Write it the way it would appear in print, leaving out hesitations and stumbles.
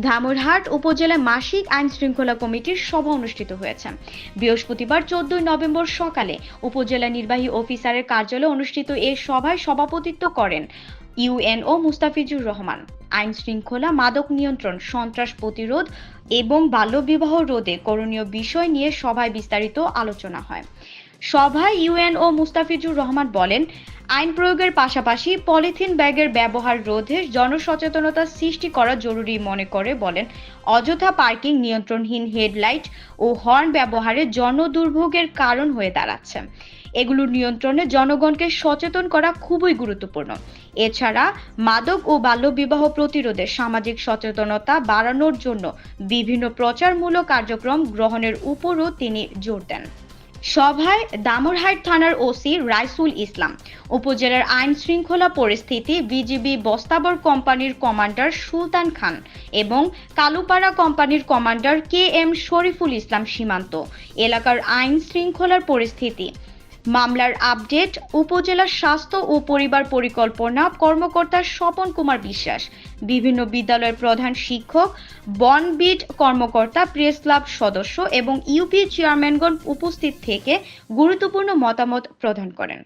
ধামুরহাট উপজেলা মাসিক আইন শৃঙ্খলা কমিটির সভা অনুষ্ঠিত হয়েছে। বৃহস্পতিবার 14 নভেম্বর সকালে উপজেলা নির্বাহী অফিসারের কার্যালয়ে অনুষ্ঠিত এ সভায় সভাপতিত্ব করেন ইউএনও মুস্তাফিজুর রহমান। আইন শৃঙ্খলা, মাদক নিয়ন্ত্রণ, সন্ত্রাস প্রতিরোধ এবং বাল্যবিবাহ রোধে করণীয় বিষয় নিয়ে সভায় বিস্তারিত আলোচনা হয়। সভায় ইউএনও মুস্তাফিজুর রহমান বলেন, আইন প্রয়োগের পাশাপাশি পলিথিন ব্যাগের ব্যবহার রোধে জনসচেতনতা সৃষ্টি করা জরুরি মনে করে বলেন, অযথা পার্কিং, নিয়ন্ত্রণহীন হেডলাইট ও হর্ন ব্যবহারে জনদুর্ভোগের কারণ হয়ে দাঁড়াচ্ছে। এগুলো নিয়ন্ত্রণে জনগণকে সচেতন করা খুবই গুরুত্বপূর্ণ। এছাড়া মাদক ও বাল্যবিবাহ প্রতিরোধে সামাজিক সচেতনতা বাড়ানোর জন্য বিভিন্ন প্রচারমূলক কার্যক্রম গ্রহণের উপরও তিনি জোর দেন। সভায় দামুরহাট থানার ওসি রাইসুল ইসলাম, উপজেলার আইন শৃঙ্খলা পরিস্থিতি, বিজিবি বস্তাবর কোম্পানির কমান্ডার সুলতান খান এবং কালুপাড়া কোম্পানির commander K M Shariful Islam সীমান্ত, এলাকার আইন শৃঙ্খলার পরিস্থিতি, মামলার আপডেট, উপজেলা স্বাস্থ্য ও পরিবার পরিকল্পনা কর্মকর্তা স্বপন কুমার বিশ্বাস, বিভিন্ন বিদ্যালয়ের প্রধান শিক্ষক, বনবিট কর্মকর্তা, প্রেস ক্লাব সদস্য এবং ইউপি চেয়ারম্যানগণ উপস্থিত থেকে গুরুত্বপূর্ণ মতামত প্রদান করেন।